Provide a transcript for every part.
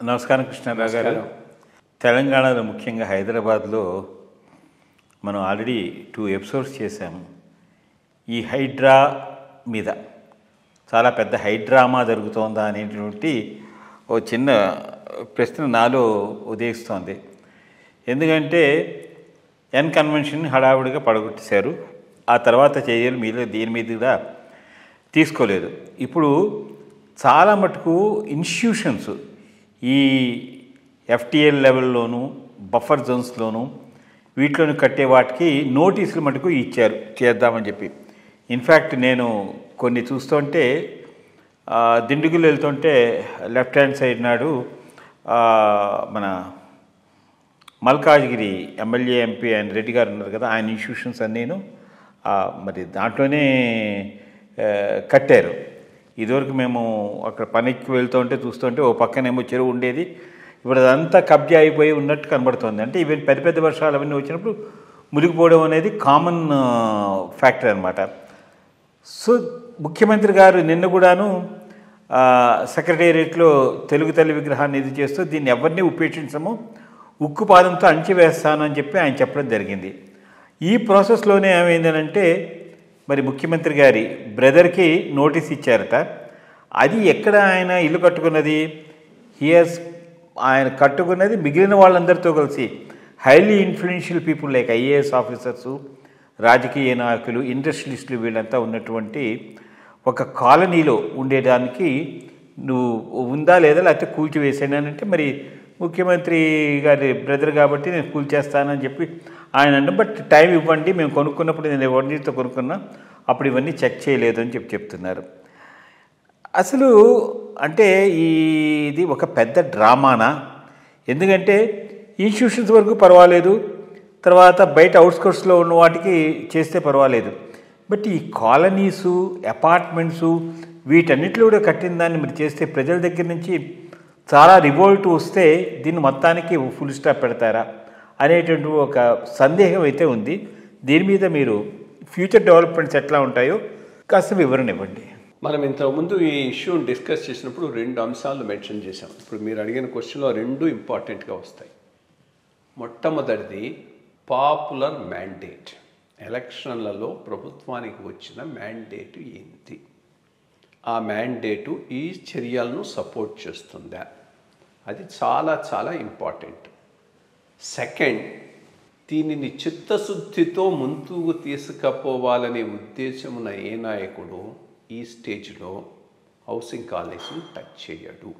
నమస్కారం కృష్ణారావు గారు. తెలంగాణలో ముఖ్యంగా హైదరాబాద్లో మనం ఆల్రెడీ 2 ఎపిసోడ్స్ చేశాము. ఈ హైడ్రా మీద చాలా పెద్ద హైడ్రామా జరుగుతోందా అనేటువంటి ఓ చిన్న ప్రశ్న నాలో ఉదయిస్తోంది. ఎందుకంటే కన్వెన్షన్ హడావుడిగా పడగొట్టేశారు. ఆ తర్వాత చర్యలు మీద దీని మీద కూడా తీసుకోలేదు. ఇప్పుడు చాలా మటుకు ఇన్స్టిట్యూషన్స్ ఈ ఎఫ్టీఎల్ లెవెల్లోనూ బఫర్ జోన్స్లోనూ వీటిలోనూ కట్టే వాటికి నోటీసులు మటుకు ఇచ్చారు చేద్దామని చెప్పి. ఇన్ఫ్యాక్ట్ నేను కొన్ని చూస్తుంటే దిండుగులు వెళ్తుంటే లెఫ్ట్ హ్యాండ్ సైడ్ నాడు మన మల్కాజ్గిరి ఎమ్మెల్యే ఎంపీ ఆయన రెడ్డి గారు ఉన్నారు కదా, ఆయన ఇన్స్టిట్యూషన్స్ అన్నీను మరి దాంట్లోనే కట్టారు. ఇదివరకు మేము అక్కడ పనికి వెళ్తుంటే చూస్తుంటే ఓ పక్కనేమో చెరువు ఉండేది, ఇప్పుడు అదంతా కబ్జా అయిపోయి ఉన్నట్టు కనబడుతుంది. అంటే ఈవెన్ పెద్ద పెద్ద వర్షాలు అవన్నీ వచ్చినప్పుడు మునిగిపోవడం అనేది కామన్ ఫ్యాక్టర్ అనమాట. సో ముఖ్యమంత్రి గారు నిన్న కూడాను సెక్రటేరియట్లో తెలుగు తల్లి విగ్రహాన్ని ఇది చేస్తూ దీన్ని ఎవరిని ఉపేక్షించము, ఉక్కుపాదంతో అణిచివేస్తాను అని చెప్పి ఆయన చెప్పడం జరిగింది. ఈ ప్రాసెస్లోనే ఏమైందనంటే మరి ముఖ్యమంత్రి గారి బ్రదర్కి నోటీస్ ఇచ్చారట. అది ఎక్కడ ఆయన ఇల్లు కట్టుకున్నది, ఆయన కట్టుకున్నది మిగిలిన వాళ్ళందరితో కలిసి highly influential people like IAS officers, రాజకీయ నాయకులు, ఇండస్ట్రియలిస్టులు వీళ్ళంతా ఉన్నటువంటి ఒక కాలనీలో ఉండేదానికి నువ్వు ఉందా లేదా లేకపోతే కూల్చివేసాను అని అంటే మరి ముఖ్యమంత్రి గారి బ్రదర్ కాబట్టి నేను కూల్చేస్తానని చెప్పి ఆయన అంటే బట్ టైం ఇవ్వండి, మేము కొనుక్కున్నప్పుడు నేను వడ్డీతో కొనుక్కున్నా, అప్పుడు ఇవన్నీ చెక్ చేయలేదు అని చెప్తున్నారు. అసలు అంటే ఇది ఒక పెద్ద డ్రామానా? ఎందుకంటే ఇన్స్టిట్యూషన్స్ వరకు పర్వాలేదు, తర్వాత బయట అవుట్స్కర్ట్స్లో ఉన్న వాటికి చేస్తే పర్వాలేదు, బట్ ఈ కాలనీసు, అపార్ట్మెంట్సు వీటన్నిటిలో కూడా కట్టిన దాన్ని మీరు చేస్తే ప్రజల దగ్గర నుంచి చాలా రివోల్ట్ వస్తే దీన్ని మొత్తానికి ఫుల్ స్టాప్ పెడతారా అనేటువంటి ఒక సందేహం అయితే ఉంది. దీని మీద మీరు ఫ్యూచర్ డెవలప్మెంట్స్ ఎట్లా ఉంటాయో కాస్త వివరణ ఇవ్వండి. మనం ఇంతకుముందు ఈ ఇష్యూని డిస్కస్ చేసినప్పుడు 2 అంశాలు మెన్షన్ చేశాం. ఇప్పుడు మీరు అడిగిన క్వశ్చన్లో 2 ఇంపార్టెంట్గా వస్తాయి. మొట్టమొదటిది పాపులర్ మ్యాండేట్. ఎలక్షన్లలో ప్రభుత్వానికి వచ్చిన మ్యాండేటు ఏంటి, ఆ మ్యాండేటు ఈ చర్యలను సపోర్ట్ చేస్తుందా, అది చాలా చాలా ఇంపార్టెంట్. సెకండ్, దీనిని చిత్తశుద్ధితో ముందుకు తీసుకుపోవాలనే ఉద్దేశమున ఏ నాయకుడు ఈ స్టేజ్లో హౌసింగ్ కాలనీస్ని టచ్ చేయడు.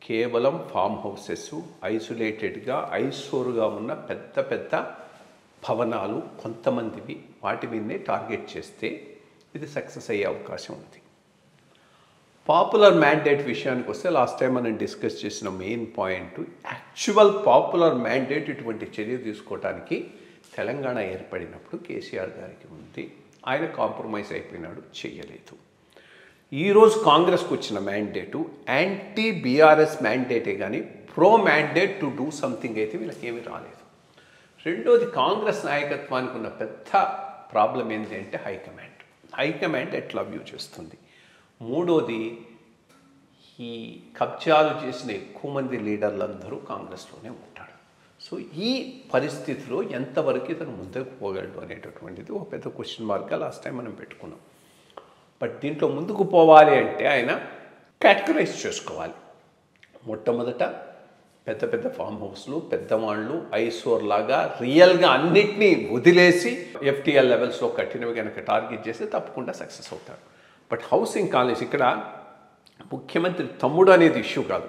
కేవలం ఫామ్ హౌసెస్, ఐసోలేటెడ్గా ఐసోరుగా ఉన్న పెద్ద పెద్ద భవనాలు కొంతమందివి, వాటి మీదనే టార్గెట్ చేస్తే ఇది సక్సెస్ అయ్యే అవకాశం ఉంది. పాపులర్ మ్యాండేట్ విషయానికి వస్తే లాస్ట్ టైం మనం డిస్కస్ చేసిన main point, actual popular mandate ఇటువంటి చర్య తీసుకోవడానికి తెలంగాణ ఏర్పడినప్పుడు కేసీఆర్ గారికి ఉంది, ఆయన కాంప్రమైజ్ అయిపోయినాడు, చెయ్యలేదు. ఈరోజు కాంగ్రెస్కి వచ్చిన మ్యాండేటు యాంటీ బీఆర్ఎస్ మ్యాండేటే కానీ pro mandate to do something అయితే వీళ్ళకేమీ రాలేదు. రెండోది, కాంగ్రెస్ నాయకత్వానికి ఉన్న పెద్ద ప్రాబ్లం ఏంటి అంటే హైకమాండ్ ఎట్లా వ్యూ చేస్తుంది. మూడోది, ఈ కబ్జాలు చేసిన ఎక్కువ మంది లీడర్లందరూ కాంగ్రెస్లోనే ఉంటారు. సో ఈ పరిస్థితిలో ఎంతవరకు ఇతను ముందుకు పోగలడు అనేటటువంటిది ఒక పెద్ద క్వశ్చన్ మార్క్గా లాస్ట్ టైం మనం పెట్టుకున్నాం. బట్ దీంట్లో ముందుకు పోవాలి అంటే ఆయన కేటగరైజ్ చేసుకోవాలి. మొట్టమొదట పెద్ద పెద్ద ఫామ్ హౌస్లు, పెద్దవాళ్ళు ఐసోర్ లాగా రియల్గా అన్నిటినీ వదిలేసి ఎఫ్టీఎల్ లెవెల్స్లో కట్టినవి కనుక టార్గెట్ చేస్తే తప్పకుండా సక్సెస్ అవుతారు. బట్ హౌసింగ్ కాలనీస్, ఇక్కడ ముఖ్యమంత్రి తమ్ముడు అనేది ఇష్యూ కాదు.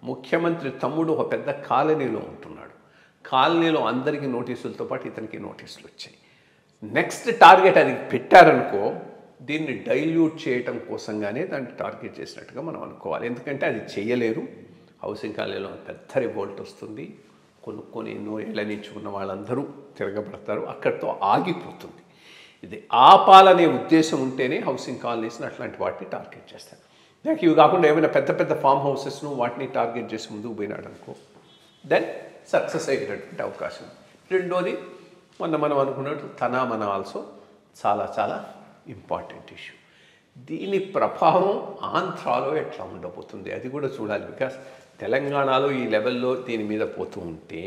ముఖ్యమంత్రి తమ్ముడు ఒక పెద్ద కాలనీలో ఉంటున్నాడు. కాలనీలో అందరికీ నోటీసులతో పాటు ఇతనికి నోటీసులు వచ్చాయి. నెక్స్ట్ టార్గెట్ అది పెట్టారనుకో, దీన్ని డైల్యూట్ చేయటం కోసంగానే దాన్ని టార్గెట్ చేసినట్టుగా మనం అనుకోవాలి. ఎందుకంటే అది చేయలేరు. హౌసింగ్ కాలనీలో పెద్ద రివోల్ట్ వస్తుంది, కొనుక్కొని ఎన్నో ఏళ్ళ నుంచి ఉన్న వాళ్ళందరూ తిరగబడతారు, అక్కడితో ఆగిపోతుంది. ఇది ఆపాలనే ఉద్దేశం ఉంటేనే హౌసింగ్ కాలనీస్ని అట్లాంటి వాటిని టార్గెట్ చేస్తారు. నాకు ఇవి కాకుండా ఏమైనా పెద్ద పెద్ద ఫామ్ హౌసెస్ను వాటిని టార్గెట్ చేసి ముందుకు పోయినాడు అనుకో, దెన్ సక్సెస్ అయ్యేటటువంటి అవకాశం. రెండోది, మనం అనుకున్నట్టు తనా మన ఆల్సో చాలా చాలా ఇంపార్టెంట్ ఇష్యూ. దీని ప్రభావం ఆంధ్రాలో ఎట్లా ఉండబోతుంది అది కూడా చూడాలి. బికాస్ తెలంగాణలో ఈ లెవెల్లో దీని మీద పోతూ ఉంటే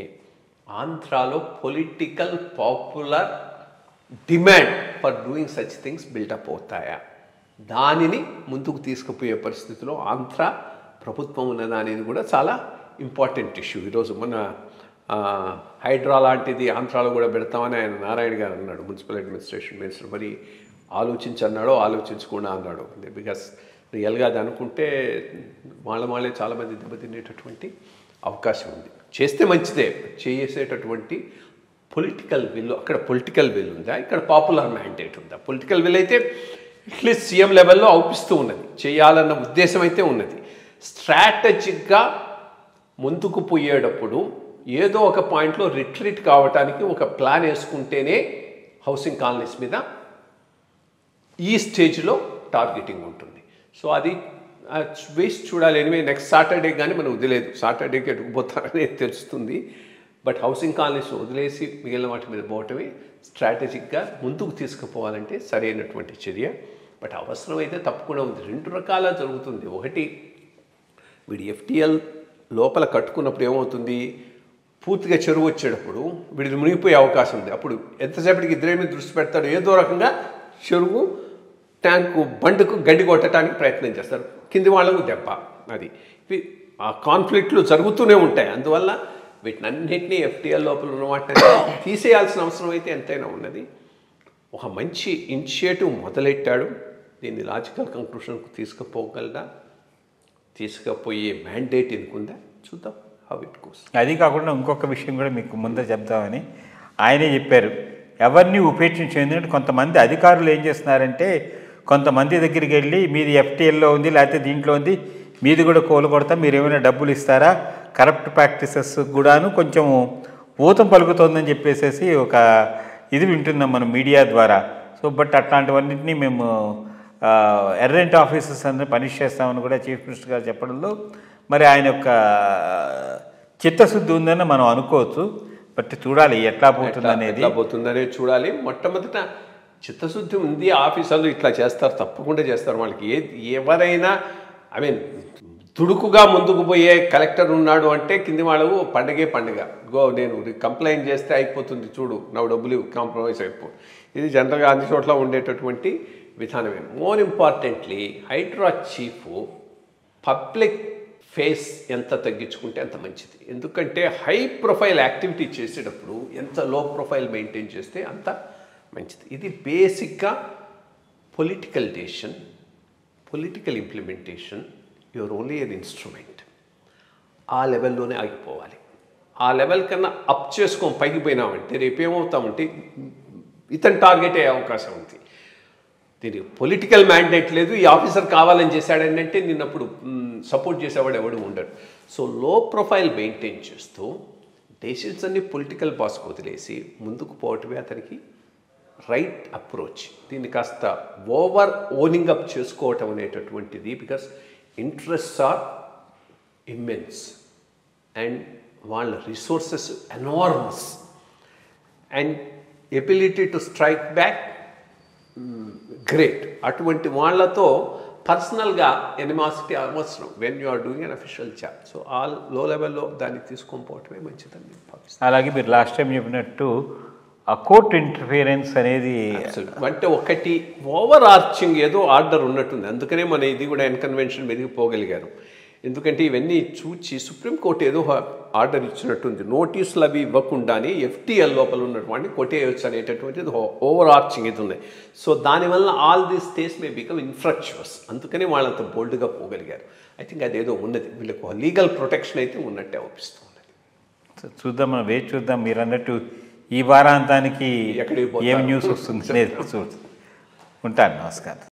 ఆంధ్రాలో political popular demand for doing such things buildup అవుతాయా, దానిని ముందుకు తీసుకుపోయే పరిస్థితిలో ఆంధ్ర ప్రభుత్వం ఉన్నదా అనేది కూడా చాలా ఇంపార్టెంట్ ఇష్యూ. ఈరోజు మన హైడ్రా లాంటిది ఆంధ్రాలో కూడా పెడతామని ఆయన నారాయణ గారు అన్నాడు, మున్సిపల్ అడ్మినిస్ట్రేషన్ మినిస్టర్. మరి ఆలోచించన్నాడో ఆలోచించకుండా అన్నాడు. బికాస్ రియల్గా అది అనుకుంటే వాళ్ళే చాలామంది దెబ్బతినేటటువంటి అవకాశం ఉంది. చేస్తే మంచిదే, చేసేటటువంటి పొలిటికల్ విల్, అక్కడ పొలిటికల్ విల్ ఉందా, ఇక్కడ పాపులర్ మ్యాండేట్ ఉందా? పొలిటికల్ విల్ అయితే అట్లీస్ట్ సీఎం లెవెల్లో అవుపిస్తూ ఉన్నది, చేయాలన్న ఉద్దేశం అయితే ఉన్నది. స్ట్రాటజిక్గా ముందుకు పోయేటప్పుడు ఏదో ఒక పాయింట్లో రిట్రీట్ కావటానికి ఒక ప్లాన్ వేసుకుంటేనే హౌసింగ్ కాలనీస్ మీద ఈ స్టేజ్లో టార్గెటింగ్ ఉంటుంది. సో అది వేసి చూడాలి. ఎనివే నెక్స్ట్ సాటర్డే కానీ మనం వదిలేదు, సాటర్డేకి ఎటుకుపోతారనే తెలుస్తుంది. బట్ హౌసింగ్ కాలనీస్ వదిలేసి మిగిలిన వాటి మీద పోవటమే స్ట్రాటజిక్గా ముందుకు తీసుకుపోవాలంటే సరైనటువంటి చర్య. బట్ అవసరమైతే తప్పకుండా ఉంది. రెండు రకాల జరుగుతుంది. ఒకటి, వీడి ఎఫ్టీఎల్ లోపల కట్టుకున్నప్పుడు ఏమవుతుంది, పూర్తిగా చెరువు వచ్చేటప్పుడు వీడిని మునిగిపోయే అవకాశం ఉంది. అప్పుడు ఎంతసేపటికి ఇద్దరే మీద దృష్టి పెడతాడు, ఏదో రకంగా చెరువు ట్యాంకు బండుకు గడ్డి కొట్టడానికి ప్రయత్నం చేస్తారు, కింది వాళ్ళకు దెబ్బ. అది ఆ కాన్ఫ్లిక్ట్లు జరుగుతూనే ఉంటాయి. అందువల్ల వీటినన్నింటినీ ఎఫ్టీఎల్ లోపల ఉన్న వాటిని తీసేయాల్సిన అవసరం అయితే ఎంతైనా ఉన్నది. ఒక మంచి ఇనిషియేటివ్ మొదలెట్టాడు, దీన్ని లాజికల్ కంక్లూషన్కు తీసుకుపోగలదా, తీసుకుపోయే మ్యాండేట్ ఎందుకుందా చూద్దాం, హౌ ఇట్ గోస్. అది కాకుండా ఇంకొక విషయం కూడా మీకు ముందే చెప్దామని ఆయనే చెప్పారు, ఎవరిని ఉపేక్షించేది. ఎందుకంటే కొంతమంది అధికారులు ఏం చేస్తున్నారంటే కొంతమంది దగ్గరికి వెళ్ళి మీది ఎఫ్టీఎల్లో ఉంది లేకపోతే దీంట్లో ఉంది, మీది కూడా కోలుకొడతా, మీరు ఏమైనా డబ్బులు ఇస్తారా, కరప్ట్ ప్రాక్టీసెస్ కూడాను కొంచెం ఊతం పలుకుతోందని చెప్పేసి ఒక ఇది వింటున్నాం మనం మీడియా ద్వారా. సో బట్ అట్లాంటివన్నింటినీ మేము ఎర్రెంట్ ఆఫీసర్స్ అందరూ పనిష్ చేస్తామని కూడా చీఫ్ మినిస్టర్ గారు చెప్పడంలో మరి ఆయన యొక్క చిత్తశుద్ధి ఉందని మనం అనుకోవచ్చు. బట్ చూడాలి ఎట్లా పోతుందనేది చూడాలి. మొట్టమొదట చిత్తశుద్ధి ఉంది, ఆఫీసర్లు ఇట్లా చేస్తారు, తప్పకుండా చేస్తారు. వాళ్ళకి ఎవరైనా ఐ మీన్ దుడుకుగా ముందుకు పోయే కలెక్టర్ ఉన్నాడు అంటే కింది వాళ్ళకు పండగే పండుగ. నేను కంప్లైంట్ చేస్తే అయిపోతుంది, చూడు నా డబ్బులు కాంప్రమైజ్ అయిపో. ఇది జనరల్గా అన్ని చోట్ల ఉండేటటువంటి విధానమే. More importantly HYDRAA chief public face ఎంత తగ్గించుకుంటే అంత మంచిది. ఎందుకంటే హై ప్రొఫైల్ యాక్టివిటీ చేసేటప్పుడు ఎంత లో ప్రొఫైల్ మెయింటైన్ చేస్తే అంత మంచిది. ఇది బేసిక్గా political decision, political implementation, your only an instrument. ఆ లెవెల్లోనే ఆగిపోవాలి. ఆ లెవెల్ కన్నా అప్ చేసుకొని పైకి పోయినామంటే రేపు ఏమవుతామంటే ఇతను టార్గెట్ అయ్యే అవకాశం ఉంది. దీనికి పొలిటికల్ మ్యాండేట్ లేదు, ఈ ఆఫీసర్ కావాలని చేశాడని అంటే నిన్నప్పుడు సపోర్ట్ చేసేవాడు ఎవడు ఉండడు. సో లో ప్రొఫైల్ మెయింటైన్ చేస్తూ డెసిషన్స్ అన్ని పొలిటికల్ బాస్కి వదిలేసి ముందుకు పోవటమే అతనికి రైట్ అప్రోచ్. దీన్ని కాస్త ఓవర్ ఓనింగ్ అప్ చేసుకోవటం అనేటటువంటిది, because interests are immense and వాళ్ళ resources enormous and ability to strike back great. అటువంటి వాళ్ళతో పర్సనల్గా ఎనిమాసిటీ అవసరం when you are doing unofficial job. So ఆ లో లెవెల్లో దాన్ని తీసుకొని పోవటమే మంచిదని నేను భావిస్తాను. అలాగే మీరు లాస్ట్ టైం చెప్పినట్టు ఆ కోర్ట్ ఇంటర్ఫియరెన్స్ అనేది అంటే ఒకటి ఓవర్ ఆర్చింగ్ ఏదో ఆర్డర్ ఉన్నట్టుంది. అందుకనే మన ఇది కూడా ఎన్కన్వెన్షన్ మీదకి పోగలిగారు. ఎందుకంటే ఇవన్నీ చూచి సుప్రీంకోర్టు ఏదో ఆర్డర్ ఇచ్చినట్టుంది. నోటీసులు అవి ఇవ్వకుండానే ఎఫ్టీఎల్ లోపల ఉన్నటువంటి కొట్టేయచ్చు అనేటటువంటిది ఓవర్ ఆర్చింగ్ ఇది ఉంది. సో దానివల్ల all these states may become infructuous. అందుకని వాళ్ళంత బోల్డ్గా పోగలిగారు. ఐ థింక్ అదేదో ఉన్నది, వీళ్ళకు లీగల్ ప్రొటెక్షన్ అయితే ఉన్నట్టే అనిపిస్తూ ఉన్నది. చూద్దాం, మనం వేచి చూద్దాం. మీరు అన్నట్టు ఈ వారాంతానికి ఏం న్యూస్ వస్తుంది లేదు. ఉంటాను, నమస్కారం.